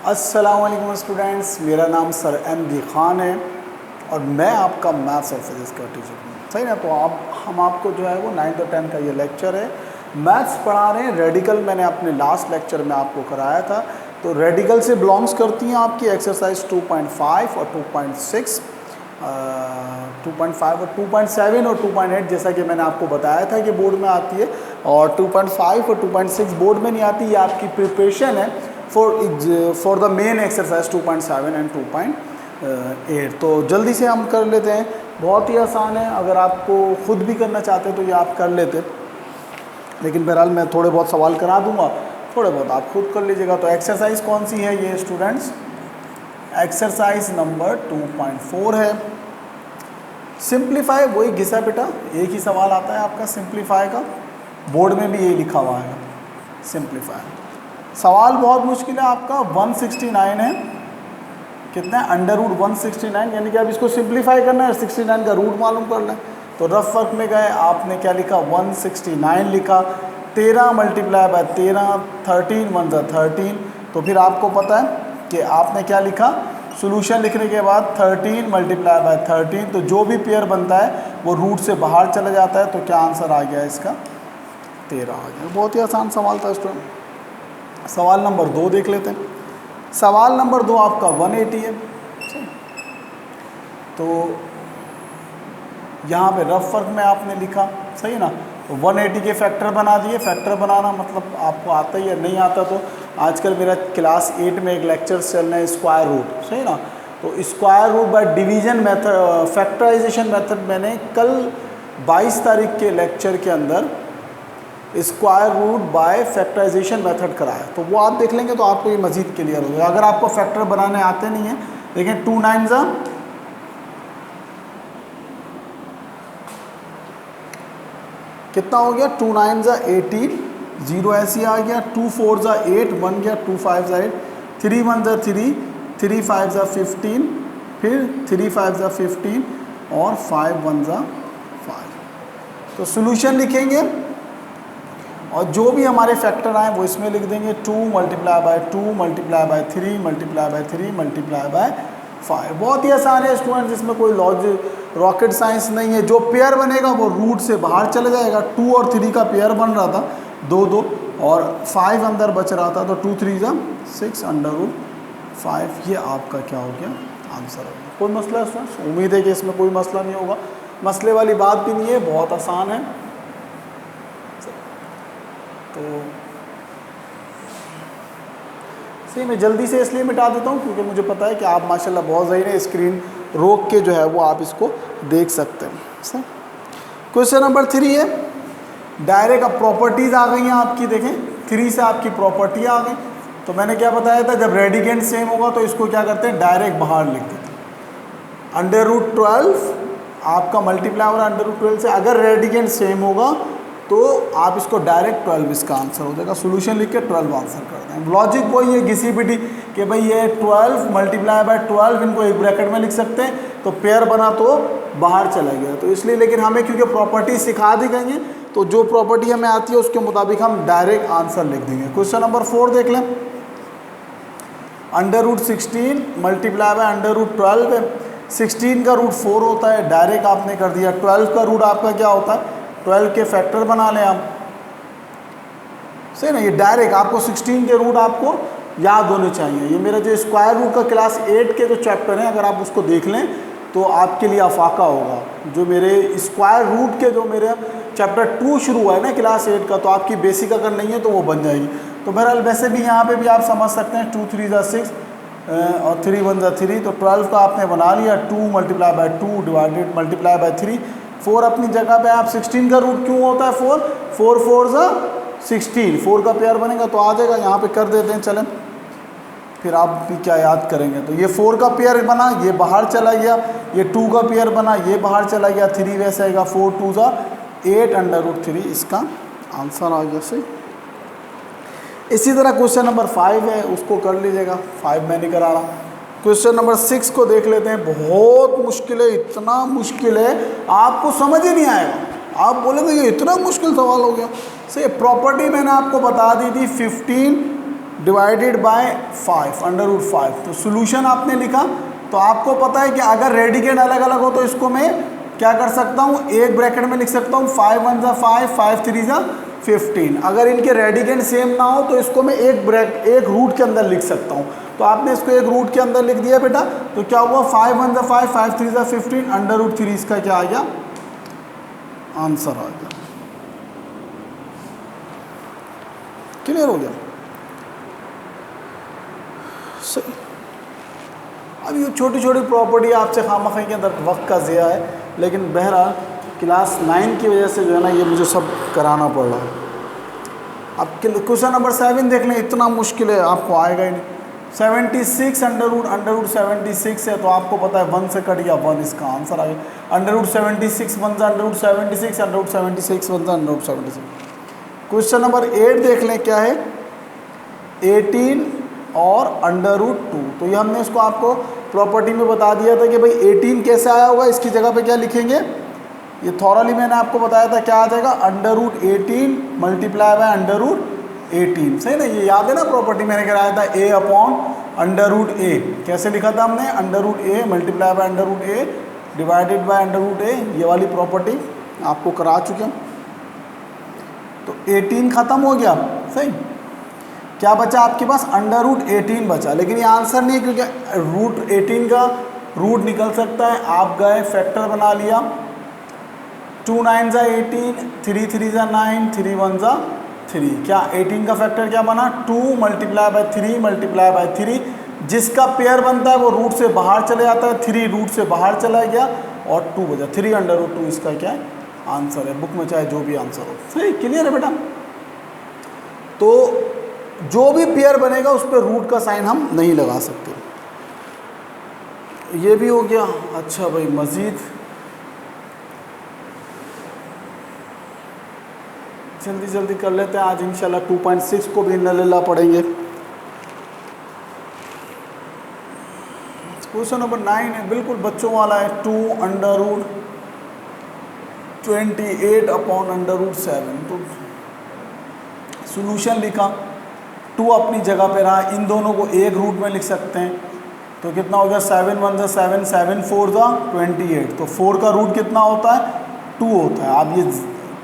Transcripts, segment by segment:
अस्सलाम वालेकुम स्टूडेंट्स, मेरा नाम सर MD खान है और मैं आपका मैथ्स और फिजिक्स का टीचर हूँ। सही ना। तो हम आपको जो है वो 9th और 10th का ये लेक्चर है, मैथ्स पढ़ा रहे हैं। रेडिकल मैंने अपने लास्ट लेक्चर में आपको कराया था, तो रेडिकल से बिलोंग्स करती हैं आपकी एक्सरसाइज 2.5 और 2.6, 2.5 और 2.7 और 2.8, जैसा कि मैंने आपको बताया था कि बोर्ड में आती है। और 2.5 और 2.6 बोर्ड में नहीं आती, ये आपकी प्रिपरेशन है for the main exercise 2.7 and 2.8। तो जल्दी से हम कर लेते हैं, बहुत ही आसान है। अगर आपको खुद भी करना चाहते हैं तो ये आप कर लेते, लेकिन बहरहाल मैं थोड़े बहुत सवाल करा दूंगा, थोड़े बहुत आप खुद कर लीजिएगा। तो एक्सरसाइज कौन सी है ये स्टूडेंट्स? एक्सरसाइज नंबर 2.4 है। सिंप्लीफाई, वही घिसा पिटा एक ही सवाल आता है आपका सिंप्लीफाई का, बोर्ड में भी यही लिखा हुआ है सिंप्लीफाई। सवाल बहुत मुश्किल है आपका, 169 है। कितना है? √169, यानी कि अब इसको सिंप्लीफाई करना है, 69 का रूट मालूम करना है। तो रफ वर्क में गए, आपने क्या लिखा? 169 लिखा। 13 मल्टीप्लाई बाय 13, 13 1 ज़ा 13। तो फिर आपको पता है कि आपने क्या लिखा? सोल्यूशन लिखने के बाद 13 मल्टीप्लाई बाय 13, तो जो भी पेयर बनता है वो रूट से बाहर चला जाता है। तो क्या आंसर आ गया इसका? 13 आ गया। बहुत ही आसान सवाल था स्टूडेंट। सवाल नंबर 2 देख लेते हैं। सवाल नंबर 2 आपका 180 है। तो यहाँ पे रफ वर्क में आपने लिखा, सही ना। तो 180 के फैक्टर बना दिए। फैक्टर बनाना मतलब आपको आता ही है, नहीं आता तो आजकल मेरा क्लास 8 में एक लेक्चर चल रहा है स्क्वायर रूट, सही ना। तो square root by division method, factorisation method मैंने कल 22 तारीख के लेक्चर के अंदर square root by factorisation method कराया, तो वो आप देख लेंगे तो आपको ये मजीद क्लियर होगा। अगर आपको फैक्टर बनाने आते नहीं है, लेकिन 2 9 ज़ा कितना हो गया? 2 9 ज़ा 18, 0 ऐसे आ गया। 2 4 ज़ा 8, 1 गया। 2 5 ज़ा 8, 3 1 ज़ा 3, 3 5 ज़ा 15, फिर 3 5 ज़ा 15 और 5 1 ज़ा 5। तो सोल्यूशन लिखेंगे और जो भी हमारे फैक्टर आए वो इसमें लिख देंगे। 2 multiply by 2 multiply by 3 multiply by 3 multiply by 5। बहुत ही आसान है स्टूडेंट, जिसमें कोई लॉजिक रॉकेट साइंस नहीं है। जो पेयर बनेगा वो रूट से बाहर चले जाएगा। 2 और 3 का पेयर बन रहा था, 2 2, और 5 अंदर बच रहा था, तो 2 3 ज़ा 6 √5। ये आपका क्या हो गया? आंसर हो गया। कोई मसला है स्टूडेंट्स? उम्मीद है कि इसमें कोई मसला नहीं होगा। मसले वाली बात भी नहीं है, बहुत आसान है। तो सही मैं जल्दी से इसलिए मिटा देता हूँ क्योंकि मुझे पता है कि आप माशाल्लाह बहुत सही है, स्क्रीन रोक के जो है वो आप इसको देख सकते हैं। सही। क्वेश्चन नंबर 3 है डायरेक्ट। अब प्रॉपर्टीज़ आ गई हैं आपकी, देखें 3 से आपकी प्रॉपर्टी आ गई। तो मैंने क्या बताया था, जब रेडिकेंड सेम होगा तो इसको क्या करते हैं? डायरेक्ट बाहर लिख देते हैं। √12 आपका मल्टीप्लाई हो रहा है √12 से। अगर रेडिकेंड सेम होगा तो आप इसको डायरेक्ट 12 इसका आंसर हो जाएगा। सोल्यूशन लिख के 12 आंसर कर दें। लॉजिक वही है, घिसी पिटी, कि भाई ये 12 मल्टीप्लाई बाय 12, इनको एक ब्रैकेट में लिख सकते हैं, तो पेयर बना तो बाहर चला गया, तो इसलिए। लेकिन हमें क्योंकि प्रॉपर्टी सिखा दी गई है, तो जो प्रॉपर्टी हमें आती है उसके मुताबिक हम डायरेक्ट आंसर लिख देंगे। क्वेश्चन नंबर 4 देख लें। √16 मल्टीप्लाई बाय √12 है। 16 का रूट 4 होता है, डायरेक्ट आपने कर दिया। 12 का रूट आपका क्या होता है? 12 के फैक्टर बना लें हम, सही ना। ये डायरेक्ट आपको 16 के रूट आपको याद होने चाहिए। ये मेरा जो स्क्वायर रूट का क्लास 8 के जो चैप्टर हैं, अगर आप उसको देख लें तो आपके लिए अफाका होगा। जो मेरे स्क्वायर रूट के जो मेरे चैप्टर 2 शुरू हुआ है ना क्लास 8 का, तो आपकी बेसिक अगर नहीं है तो वो बन जाएगी। तो बहरहाल वैसे भी यहाँ पे भी आप समझ सकते हैं, 2 3 ज़ा 6 और 3 1 ज़ा 3, तो 12 का आपने बना लिया। 2 multiply by 2 divided multiply by 3। 4 अपनी जगह पे। आप 16 का रूट क्यों होता है 4? 4 4 ज़ा 16, 4 का पेयर बनेगा तो आ जाएगा। यहाँ पे कर देते हैं, चलें। फिर आप भी क्या याद करेंगे? तो ये 4 का पेयर बना, ये बाहर चला गया। ये 2 का पेयर बना, ये बाहर चला गया। 3 वैसे आएगा। 4 2 ज़ा 8 √3 इसका आंसर आ गया। सही। इसी तरह क्वेश्चन नंबर 5 है, उसको कर लीजिएगा। 5 मैं नहीं करा रहा। क्वेश्चन नंबर 6 को देख लेते हैं। बहुत मुश्किल है, इतना मुश्किल है आपको समझ ही नहीं आएगा। आप बोलेंगे ये इतना मुश्किल सवाल हो गया। सही। प्रॉपर्टी मैंने आपको बता दी थी 15 डिवाइडेड बाय 5 √5। तो सोल्यूशन आपने लिखा, तो आपको पता है कि अगर रेडिकेंड अलग अलग हो तो इसको मैं क्या कर सकता हूँ, एक ब्रैकेट में लिख सकता हूँ 5 1 ज़ा 5, 5 3 ज़ा 15। अगर इनके रेडिकेंड सेम ना हो तो इसको मैं एक रूट के अंदर लिख सकता हूँ। तो आपने इसको एक रूट के अंदर लिख दिया बेटा, तो क्या हुआ 5 1 ज़ा 5, 5 3 ज़ा 15, √3 इसका क्या आ गया, आंसर आ गया। क्लियर हो गया? सही। अब ये छोटी छोटी प्रॉपर्टी आपसे खामखा के अंदर वक्त का ज़िया है, लेकिन बहरहाल क्लास 9 की वजह से जो है ना ये मुझे सब कराना पड़ रहा है। अब क्वेश्चन नंबर 7 देख लें, इतना मुश्किल है, आपको आएगा ही नहीं। 76 √76 है, तो आपको पता है 1 से कट गया 1, इसका आंसर आ गया। √76 1 ज़ा √76, √76 1 ज़ा √76। क्वेश्चन नंबर 8 देख लें क्या है, 18 और √2। तो ये हमने इसको आपको प्रॉपर्टी में बता दिया था कि भाई 18 कैसे आया होगा, इसकी जगह पे क्या लिखेंगे, ये थॉरली मैंने आपको बताया था क्या आ जाएगा, √18 मल्टीप्लाई बाय √18। सही ना, ये याद है ना, प्रॉपर्टी मैंने कराया था a/√a। कैसे लिखा था हमने, √a multiply by √a divided by √a, ये वाली प्रॉपर्टी आपको करा चुके हैं। तो 18 ख़त्म हो गया, सही। क्या बचा आपके पास, √18 बचा, लेकिन ये आंसर नहीं है क्योंकि √18 का रूट निकल सकता है। आप गए फैक्टर बना लिया, 2 9 ज़ा 18, 3 3 ज़ा 9, 3 1 ज़ा 3। क्या 18 का फैक्टर क्या बना, 2 मल्टीप्लाई बाय 3 मल्टीप्लाई बाय 3। जिसका पेयर बनता है वो रूट से बाहर चले जाता है, 3 रूट से बाहर चला गया और 2 बचा, 3 √2 इसका क्या है, आंसर है। बुक में चाहे जो भी आंसर हो, सही। क्लियर है बेटा? तो जो भी पेयर बनेगा उस पर रूट का साइन हम नहीं लगा सकते। ये भी हो गया। अच्छा भाई, मज़ीद जल्दी जल्दी कर लेते हैं। आज इंशाल्लाह 2.6 को भी नल्ला पढ़ेंगे। क्वेश्चन नंबर 9 है, बिल्कुल बच्चों वाला है। 2 √28/√7। तो सॉल्यूशन लिखा, 2 अपनी जगह पे रहा, इन दोनों को एक रूट में लिख सकते हैं। तो कितना हो गया, 7 1 ज़ा 7, 7 4 ज़ा 28। तो 4 का रूट कितना होता है, 2 होता है। अब ये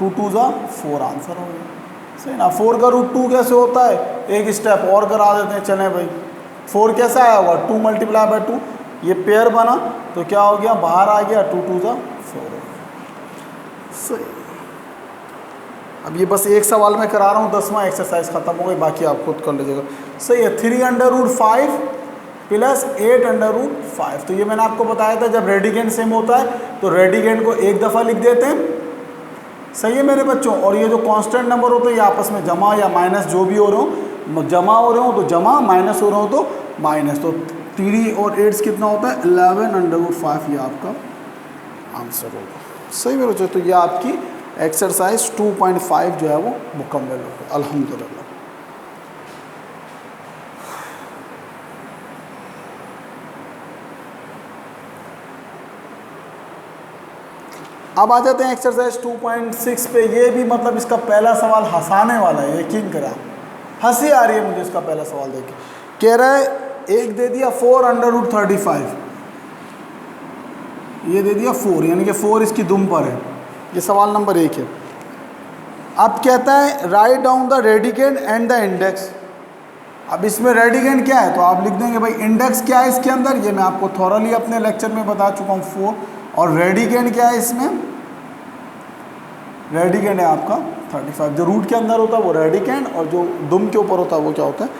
2 2 ज़ा 4 आंसर हो गया, सही ना। 4 का रूट 2 कैसे होता है, एक स्टेप और करा देते हैं। चलें भाई, 4 कैसे आया होगा, 2 मल्टीप्लाई बाय 2, ये पेयर बना तो क्या हो गया, बाहर आ गया, 2 2 ज़ा 4 हो गया, सही। अब ये बस एक सवाल मैं करा रहा हूँ, 10वां एक्सरसाइज ख़त्म हो गई, बाकी आप खुद कर लीजिएगा। सही है। 3 √5 प्लस 8 √5। तो ये मैंने आपको बताया था जब रेडिकेंड सेम होता है तो रेडिकेंड को एक दफ़ा लिख देते हैं, सही है मेरे बच्चों। और ये जो कांस्टेंट नंबर होते हैं ये आपस में जमा या माइनस जो भी हो रहे हो, जमा हो रहे हो तो जमा, माइनस हो रहे हो तो माइनस। तो 3 और 8 कितना होता है, 11 √5, ये आपका आंसर होगा, सही मेरे बच्चों। तो ये आपकी एक्सरसाइज 2.5 जो है वो मुकम्मल हो गई, अल्हम्दुलिल्लाह। अब आ जाते हैं एक्सरसाइज 2.6 पे। ये भी मतलब इसका पहला सवाल हंसाने वाला है, यकीन करा, हंसी आ रही है मुझे इसका पहला सवाल देख के। कह रहा है एक दे दिया 4 √35, ये दे दिया 4, यानी कि 4 इसकी दुम पर है। ये सवाल नंबर 1 है। अब कहता है write down the radicand and the index. अब इसमें रेडिकेंड क्या है तो आप लिख देंगे भाई इंडेक्स क्या है इसके अंदर, ये मैं आपको थॉरली अपने लेक्चर में बता चुका हूँ 4। और रेडिकेंड क्या है इसमें, रेडिकेंड है आपका 35। जो रूट के अंदर होता है वो रेडिकेंड, और जो दुम के ऊपर होता है वो क्या होता है,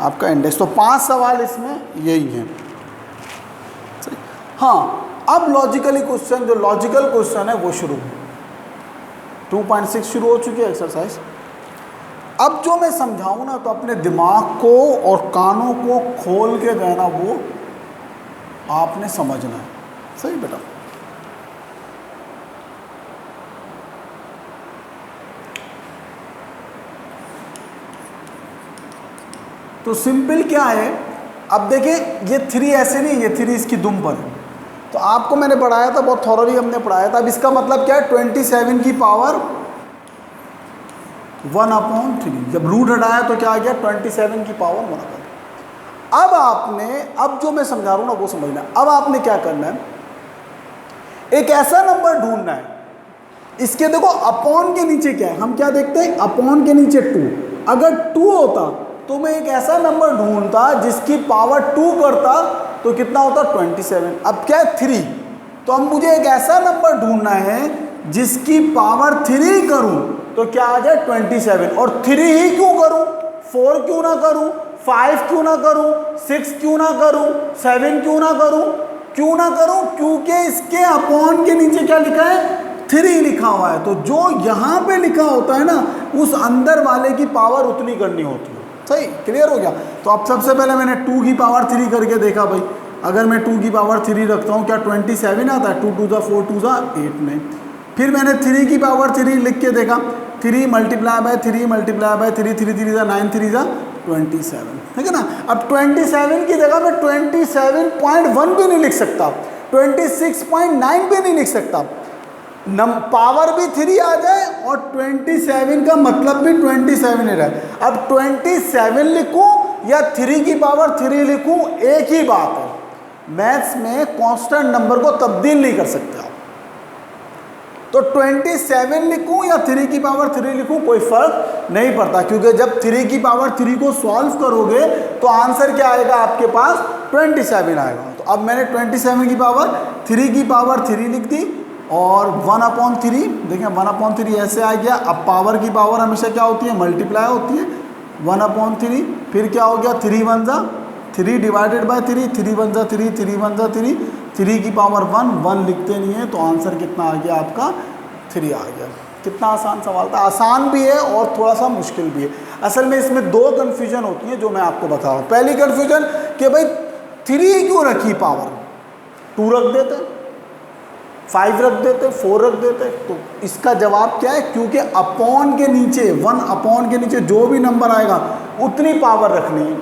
आपका इंडेक्स। तो 5 सवाल इसमें यही हैं। हाँ, अब लॉजिकली क्वेश्चन, जो लॉजिकल क्वेश्चन है वो शुरू। 2.6 शुरू हो चुकी है एक्सरसाइज। अब जो मैं समझाऊँ ना तो अपने दिमाग को और कानों को खोल के जो है ना वो आपने समझना है, सही बेटा। तो सिंपल क्या है, अब देखिए ये 3 ऐसे नहीं, ये 3 इसकी दुम पर है। तो आपको मैंने पढ़ाया था, बहुत थॉरली हमने पढ़ाया था। अब इसका मतलब क्या है, 27 की पावर 1/3। जब रूट हटाया तो क्या आ गया 27 की पावर 1/3। अब आपने, अब जो मैं समझा रहा हूँ ना वो समझना। अब आपने क्या करना है, एक ऐसा नंबर ढूंढना है, इसके देखो अपॉन के नीचे क्या है, हम क्या देखते हैं, अपॉन के नीचे 2। अगर 2 होता तो मैं एक ऐसा नंबर ढूंढता जिसकी पावर 2 करता, तो कितना होता 27। अब क्या है 3, तो अब मुझे एक ऐसा नंबर ढूंढना है जिसकी पावर 3 करूं तो क्या आ जाए 27। और 3 ही क्यों करूं, 4 क्यों ना करूं, 5 क्यों ना करूं, 6 क्यों ना करूं, 7 क्यों ना करूं, क्यों ना करूं, क्योंकि इसके अपॉन के नीचे क्या लिखा है 3 लिखा हुआ है। तो जो यहाँ पे लिखा होता है ना, उस अंदर वाले की पावर उतनी करनी होती है। सही, क्लियर हो गया। तो अब सबसे पहले मैंने 2 की पावर 3 करके देखा भाई, अगर मैं 2 की पावर 3 रखता हूँ क्या 27 आता है, 2 2 ज़ा 4 2 ज़ा 8 में। फिर मैंने 3 की पावर 3 लिख के देखा, 3 मल्टीप्लाई बाय 3 मल्टीप्लाई बाय 3, 3 3 ज़ा 9, 3 ज़ा 27, ठीक है ना। अब 27 की जगह मैं 27.1 भी नहीं लिख सकता, 26.9 भी नहीं लिख सकता, पावर भी 3 आ जाए और 27 का मतलब भी 27 ही रहे। अब 27 लिखूं या 3 की पावर 3 लिखूं, एक ही बात है। मैथ्स में कांस्टेंट नंबर को तब्दील नहीं कर सकते आप। तो 27 लिखूं या 3 की पावर 3 लिखूं, कोई फर्क नहीं पड़ता, क्योंकि जब 3 की पावर 3 को सॉल्व करोगे तो आंसर क्या आएगा आपके पास 27 आएगा। तो अब मैंने 27 की पावर 3 की पावर 3 लिख दी और 1/3, देखें 1/3 ऐसे आ गया। अब पावर की पावर हमेशा क्या होती है, मल्टीप्लाई होती है, 1/3। फिर क्या हो गया 3 1 ज़ा 3 डिवाइडेड बाय 3, 3 1 ज़ा 3, 3 1 ज़ा 3, 3 की पावर 1, 1 लिखते नहीं है, तो आंसर कितना आ गया आपका 3 आ गया। कितना आसान सवाल था, आसान भी है और थोड़ा सा मुश्किल भी है। असल में इसमें 2 कन्फ्यूजन होती है जो मैं आपको बता रहा हूँ। पहली कन्फ्यूजन कि भाई 3 क्यों रखी पावर, 2 रख देते, 5 रख देते, 4 रख देते। तो इसका जवाब क्या है, क्योंकि अपॉन के नीचे 1 अपॉन के नीचे जो भी नंबर आएगा उतनी पावर रखनी है,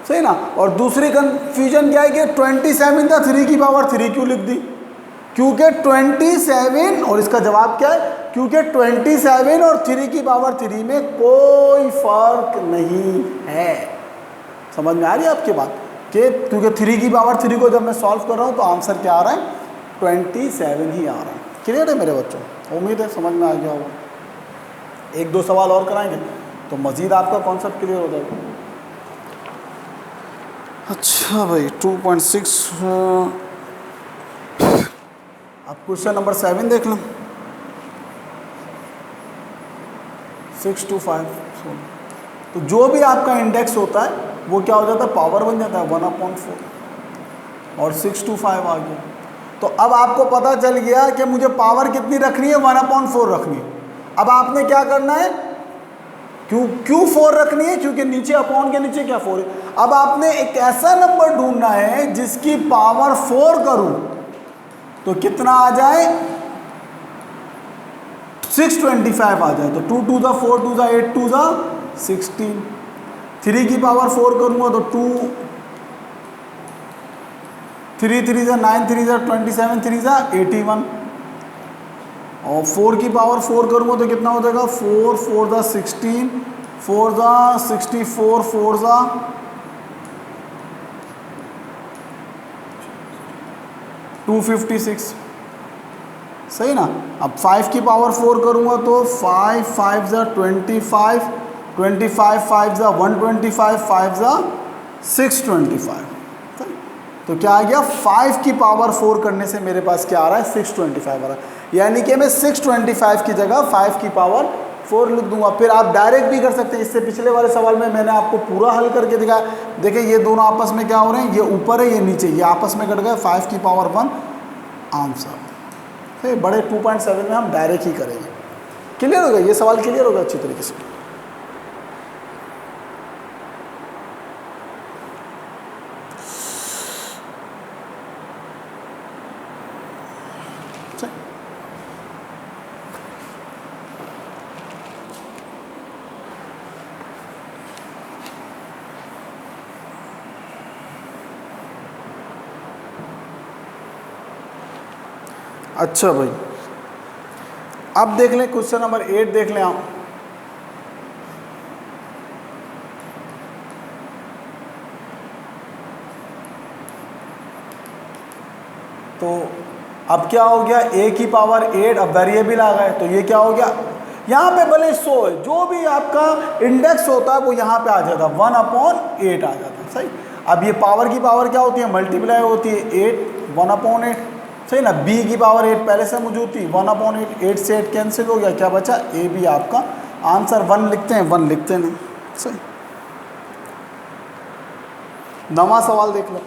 सही ना। और दूसरी कंफ्यूजन क्या है कि 27 था, 3 की पावर 3 क्यों लिख दी, क्योंकि 27, और इसका जवाब क्या है, क्योंकि 27 और 3 की पावर 3 में कोई फर्क नहीं है। समझ में आ रही है आपकी बात, कि क्योंकि 3 की पावर 3 को जब मैं सॉल्व कर रहा हूँ तो आंसर क्या आ रहा है 27 ही आ रहा है। क्लियर है मेरे बच्चों, उम्मीद है समझ में आ गया होगा। 1-2 सवाल और कराएंगे तो मज़ीद आपका कॉन्सेप्ट क्लियर हो जाएगा। अच्छा भाई 2.6, अब क्वेश्चन नंबर 7 देख लो। 6 to 5, तो जो भी आपका इंडेक्स होता है वो क्या हो जाता है, पावर बन जाता है 1/4, और 6 to 5 आ गया। तो अब आपको पता चल गया कि मुझे पावर कितनी रखनी है, 1/4 रखनी है। अब आपने क्या करना है, क्यों 4 रखनी है, क्योंकि नीचे अपॉन के नीचे क्या 4 है। अब आपने एक ऐसा नंबर ढूंढना है जिसकी पावर 4 करूं तो कितना आ जाए 625 आ जाए। तो 2 2 ज़ा 4 2 ज़ा 8 2 ज़ा 16, 3 की पावर 4 करूंगा तो 2, 3 3 ज़ा 9, 3 ज़ा 27, 3 ज़ा 81, और 4 की पावर 4 करूँगा तो कितना हो जाएगा 4 4 ज़ा 16, 4 ज़ा 64, 4 ज़ा 256, सही ना। अब 5 की पावर 4 करूँगा तो 5 5 ज़ा 25, 25 5 ज़ा 125, 5 ज़ा 625। तो क्या आ गया, 5 की पावर 4 करने से मेरे पास क्या आ रहा है 625 आ रहा है। यानी कि मैं 625 की जगह 5 की पावर 4 लिख दूंगा। फिर आप डायरेक्ट भी कर सकते हैं, इससे पिछले वाले सवाल में मैंने आपको पूरा हल करके दिखाया। देखिए ये दोनों आपस में क्या हो रहे हैं, ये ऊपर है ये नीचे, ये आपस में कट गए, 5 की पावर 1 आंसर। तो बड़े 2.7 में हम डायरेक्ट ही करेंगे। क्लियर होगा ये सवाल, क्लियर होगा अच्छी तरीके से। अच्छा भाई अब देख लें क्वेश्चन नंबर 8 देख लें आप। अब क्या हो गया, a की पावर 8, अब वेरिएबल आ गए तो ये क्या हो गया, यहाँ पे भले 100 है, जो भी आपका इंडेक्स होता है वो यहाँ पे आ जाता है, 1/8 आ जाता है, सही। अब ये पावर की पावर क्या होती है, मल्टीप्लाई होती है 8, 1/8, सही ना। b की पावर 8 पहले से मौजूद थी, 1/8, 8 से 8 कैंसिल हो गया, क्या बचा, a भी आपका आंसर 1 लिखते हैं, 1 लिखते नहीं, सही। नवा सवाल देख लो।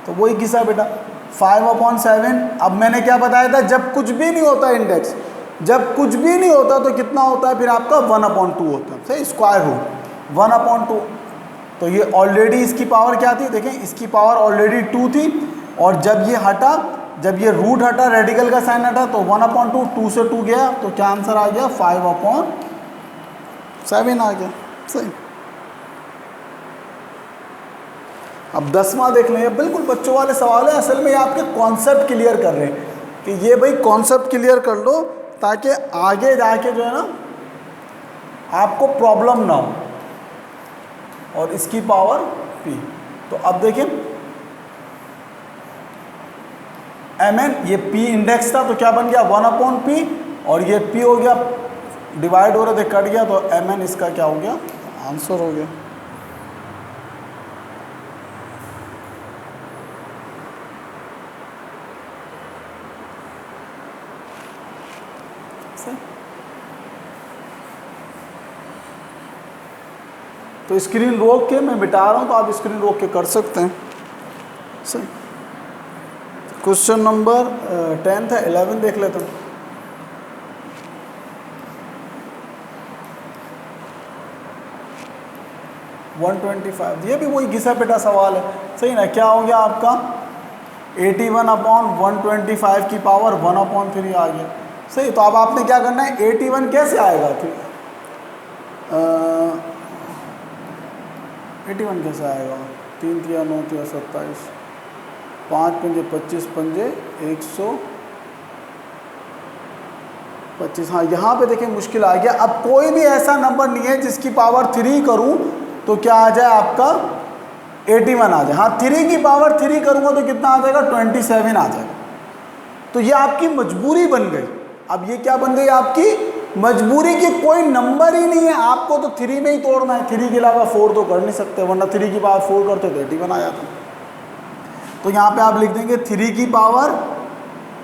तो वही किस्सा बेटा, 5/7। अब मैंने क्या बताया था, जब कुछ भी नहीं होता इंडेक्स, जब कुछ भी नहीं होता तो कितना होता है फिर आपका 1/2 होता है, सही, स्क्वायर रूट 1/2। तो ये ऑलरेडी इसकी पावर क्या थी, देखें इसकी पावर ऑलरेडी 2 थी, और जब ये हटा, जब ये रूट हटा, रेडिकल का साइन हटा, तो 1/2, 2 से 2 गया, तो क्या आंसर आ गया, 5/7 आ गया, सही। अब 10वां देख लें, ये बिल्कुल बच्चों वाले सवाल है, असल में ये आपके कॉन्सेप्ट क्लियर कर रहे हैं कि ये भाई कॉन्सेप्ट क्लियर कर लो ताकि आगे जाके जो है ना आपको प्रॉब्लम ना हो। और इसकी पावर p, तो अब देखिए mn, ये p इंडेक्स था तो क्या बन गया 1/p, और ये p हो गया, डिवाइड हो रहा था कट गया, तो mn इसका क्या हो गया, आंसर हो गया। तो स्क्रीन रोक के मैं मिटा रहा हूँ, तो आप स्क्रीन रोक के कर सकते हैं, सही। क्वेश्चन नंबर 10 था, 11 देख लेते हैं। ये भी वही घिसा पिटा सवाल है, सही ना। क्या हो गया आपका 81/125 की पावर 1/3 आ गया, सही। तो अब आपने क्या करना है, 81 कैसे आएगा, ठीक 81 कैसे आएगा, 3 × 9 × 27, 5 × 25 × 125। हाँ, यहाँ पे देखिए मुश्किल आ गया। अब कोई भी ऐसा नंबर नहीं है जिसकी पावर 3 करूँ तो क्या आ जाए आपका 81 आ जाए। हाँ, 3 की पावर 3 करूँगा तो कितना आ जाएगा, 27 आ जाएगा। तो ये आपकी मजबूरी बन गई। अब ये क्या बन गई आपकी मजबूरी, की कोई नंबर ही नहीं है, आपको तो 3 में ही तोड़ना है, 3 के अलावा 4 तो कर नहीं सकते, वरना 3 की पावर 4 करते तो 81 आ जाता। तो यहाँ पे आप लिख देंगे 3 की पावर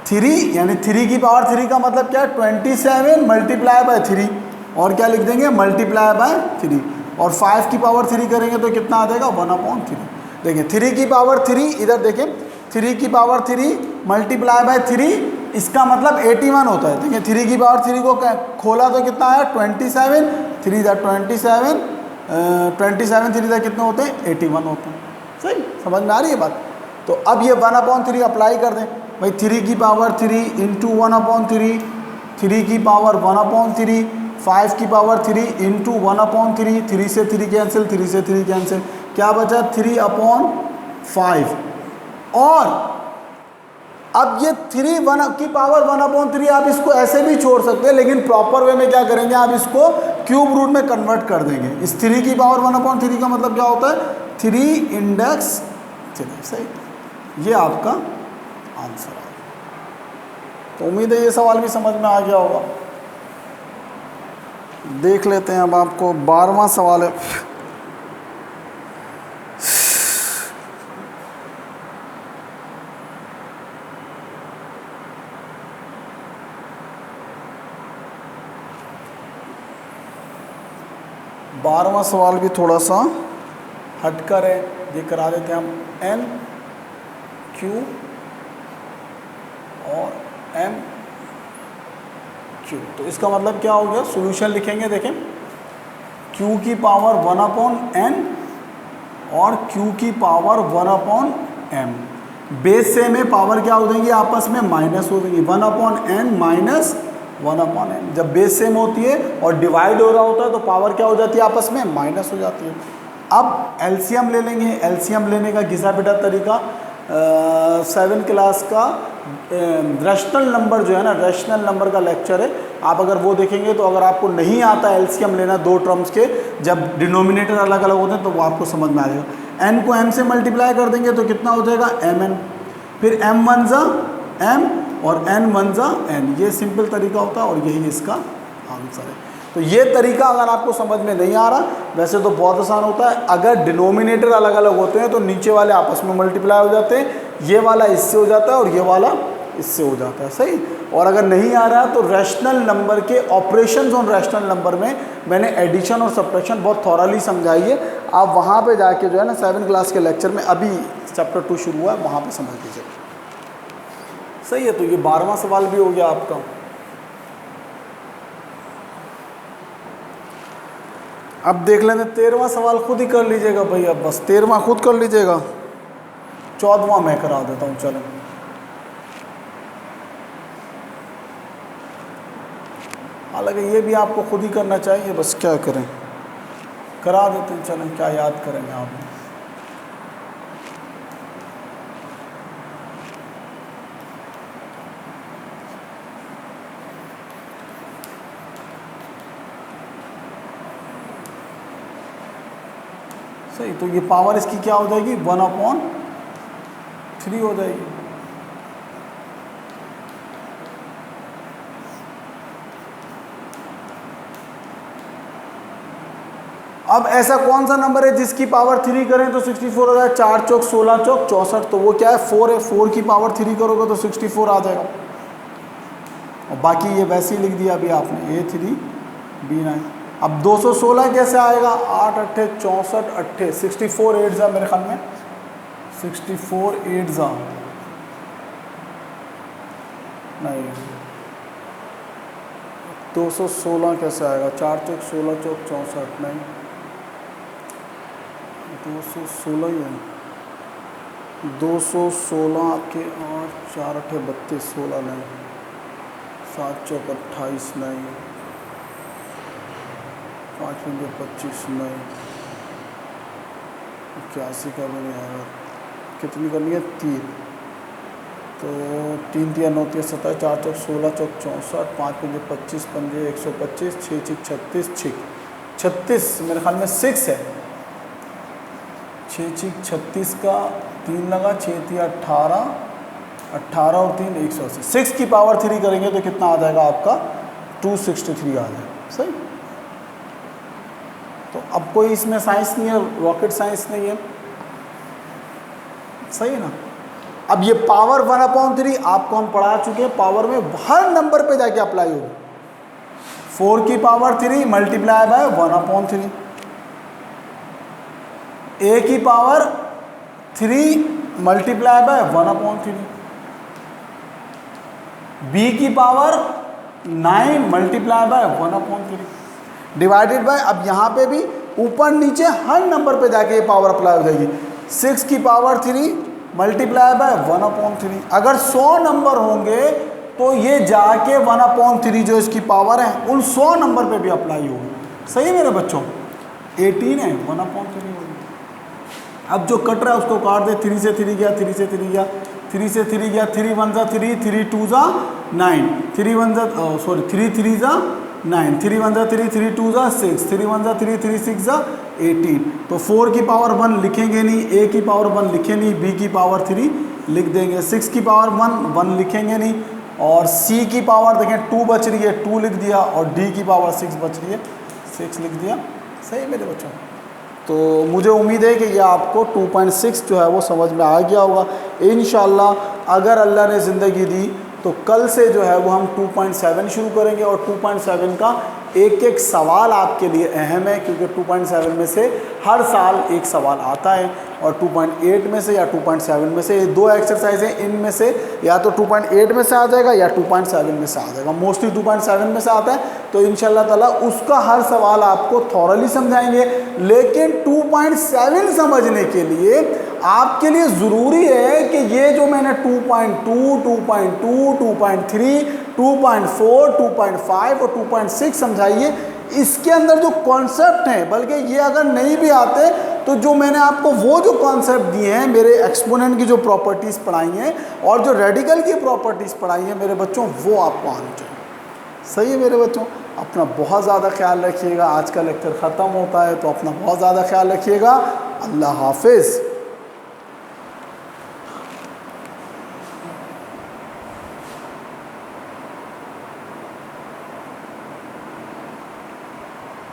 3, यानी 3 की पावर 3 का मतलब क्या है, 27 मल्टीप्लाई बाय 3, और क्या लिख देंगे, मल्टीप्लाई बाय 3, और 5 की पावर 3 करेंगे तो कितना आ जाएगा, 1/3। देखिए 3 की पावर 3, इधर देखें 3 की पावर 3 मल्टीप्लाई बाय 3, इसका मतलब 81 होता है। देखिए 3 की पावर 3 को खोला तो कितना आया, 27, 3 × 27, 27 3 × कितने होते हैं, 81 होते हैं, सही। समझ में आ रही है बात। तो अब ये 1/3 अप्लाई कर दें भाई, 3 की पावर 3 इंटू 1/3, 3 की पावर 1/3, 5 की पावर 3 इंटू 1/3, 3 से 3 कैंसिल, 3 से 3 कैंसिल, क्या बचा 3/5। और अब ये 3 की पावर 1/3 आप इसको ऐसे भी छोड़ सकते हैं, लेकिन प्रॉपर वे में क्या करेंगे, आप इसको क्यूब रूट में कन्वर्ट कर देंगे। इस 3 की पावर 1/3 का मतलब क्या होता है, 3 इंडेक्स 3, सही। ये आपका आंसर है। तो उम्मीद है ये सवाल भी समझ में आ गया होगा। देख लेते हैं अब आपको 12वां सवाल है। बारहवां सवाल भी थोड़ा सा हटकर है, ये करा देते हैं हम, N Q और M Q। तो इसका मतलब क्या हो गया, सॉल्यूशन लिखेंगे, देखें Q की पावर 1/n और Q की पावर 1/m, बेस से में पावर क्या हो जाएंगी, आपस में माइनस हो जाएंगी, 1/n माइनस 1/n। जब बेस सेम होती है और डिवाइड हो रहा होता है तो पावर क्या हो जाती है, आपस में माइनस हो जाती है। अब एलसीएम ले लेंगे। एलसीएम लेने का घिसा पिटा तरीका 7 क्लास का रैशनल नंबर जो है ना, रैशनल नंबर का लेक्चर है, आप अगर वो देखेंगे तो अगर आपको नहीं आता एलसीएम लेना दो टर्म्स के, जब डिनोमिनेटर अलग अलग होते हैं तो वो आपको समझ में आ जाएगा। एन को एम से मल्टीप्लाई कर देंगे तो कितना हो जाएगा एम एन, फिर एम वन ज़ा एम और एन वन ज़ा एन, ये सिंपल तरीका होता है और यही इसका आंसर है। तो ये तरीका अगर आपको समझ में नहीं आ रहा, वैसे तो बहुत आसान होता है, अगर डिनोमिनेटर अलग अलग होते हैं तो नीचे वाले आपस में मल्टीप्लाई हो जाते हैं, ये वाला इससे हो जाता है और ये वाला इससे हो जाता है, सही। और अगर नहीं आ रहा तो रैशनल नंबर के ऑपरेशंस ऑन रैशनल नंबर में मैंने एडिशन और सब्ट्रैक्शन बहुत थॉरली समझाई है, आप वहाँ पे जाके जो है ना 7th क्लास के लेक्चर में, अभी चैप्टर 2 शुरू हुआ है, वहाँ पे समझ लीजिए, सही है। तो ये 12वां सवाल भी हो गया आपका। अब देख लेते 13वां सवाल, खुद ही कर लीजिएगा भाई, अब बस 13वां खुद कर लीजिएगा, 14वां मैं करा देता हूँ, चलो। हालांकि ये भी आपको खुद ही करना चाहिए, बस क्या करें, करा देते हैं, चलें, क्या याद करेंगे आप। सही, तो ये पावर इसकी क्या हो जाएगी 1/3 हो जाएगी। अब ऐसा कौन सा नंबर है जिसकी पावर 3 करें तो 64 हो जाए, 4 चौक 16 चौक 64, तो वो क्या है 4 है, 4 की पावर 3 करोगे तो 64 आ जाएगा। और बाकी ये वैसे ही लिख दिया अभी आपने, A3 B9। अब 216 कैसे आएगा, 8 अट्ठे 64 अट्ठे 64 8 जा, मेरे ख्याल में 64 8 जा नहीं, 216 कैसे आएगा, 4 चौक 16 चौक 64 नहीं, 216 ही है, 216 आपके 8 4 अट्ठे 32 16 नहीं, 7 चौक 28 नहीं, 5 पंजे 25 नहीं, 81 का भी नहीं आएगा, कितनी करनी है 3, तो 3 3 9 3 27 4 चौक 16 चौक 64 5 पंजे 25 पंजे 125 6 चिक 36 36 मेरे ख्याल में 6 है, 6 चिक 36 का 3 लगा, 6 3 18 18 और 3 180, 6 की पावर 3 करेंगे तो कितना आ जाएगा आपका 263 आ जाएगा, सही। तो अब कोई इसमें साइंस नहीं है, रॉकेट साइंस नहीं है, सही है ना। अब ये पावर 1/3 आपको हम पढ़ा चुके हैं, पावर में हर नंबर पे जाके अप्लाई होगी। 4 की पावर 3 मल्टीप्लाई बाय 1/3, A की पावर 3 मल्टीप्लाई बाय 1/3, B की power 9 multiply by 1/3 divided by, अब यहाँ पे भी ऊपर नीचे हर नंबर पे जाके ये पावर अप्लाई हो जाएगी। 6 की पावर 3 मल्टीप्लाई बाय 1/3, अगर 100 नंबर होंगे तो ये जाके 1/3 जो इसकी पावर है उन 100 नंबर पे भी अप्लाई होगी, सही है मेरे बच्चों। 18 है 1/3 होगी। अब जो कट रहा है उसको काट दे, 3 से 3 गया, 3 से 3 गया, 3 से 3 गया, 3 1 जा 3, 3 2 जा 9, 3 1 जा 3 3 जा 9, 3 1 जा 3, 3 2 जा 6, 3 1 जा 3, 3 6 जा 18। तो 4 की पावर 1 लिखेंगे नहीं, A की पावर 1 लिखे नहीं, B की पावर 3 लिख देंगे, 6 की पावर 1 लिखेंगे नहीं, और C की पावर देखें 2 बच रही है 2 लिख दिया, और D की पावर 6 बच रही है 6 लिख दिया, सही मेरे बच्चों। तो मुझे उम्मीद है कि यह आपको 2.6 जो है वो समझ में आ गया होगा। इंशाल्लाह अगर अल्लाह ने ज़िंदगी दी तो कल से जो है वो हम 2.7 शुरू करेंगे, और 2.7 का एक एक सवाल आपके लिए अहम है, क्योंकि 2.7 में से हर साल एक सवाल आता है, और 2.8 में से या 2.7 में से, ये 2 एक्सरसाइज हैं, इनमें से या तो 2.8 में से आ जाएगा या 2.7 में से आ जाएगा, मोस्टली 2.7 में से आता है। तो इंशाल्लाह ताला उसका हर सवाल आपको थॉरली समझाएंगे, लेकिन 2.7 समझने के लिए आपके लिए ज़रूरी है कि ये जो मैंने 2.2, 2.2, 2.3, 2.4, 2.5 और 2.6 समझाइए, इसके अंदर जो कॉन्सेप्ट हैं, बल्कि ये अगर नहीं भी आते तो जो मैंने आपको वो जो कॉन्सेप्ट दिए हैं, मेरे एक्सपोनेंट की जो प्रॉपर्टीज़ पढ़ाई हैं और जो रेडिकल की प्रॉपर्टीज़ पढ़ाई हैं मेरे बच्चों, वो आपको आनी चाहिए। सही है मेरे बच्चों, अपना बहुत ज़्यादा ख्याल रखिएगा। आज का लेक्चर ख़त्म होता है तो अपना बहुत ज़्यादा ख्याल रखिएगा। अल्लाह हाफिज़।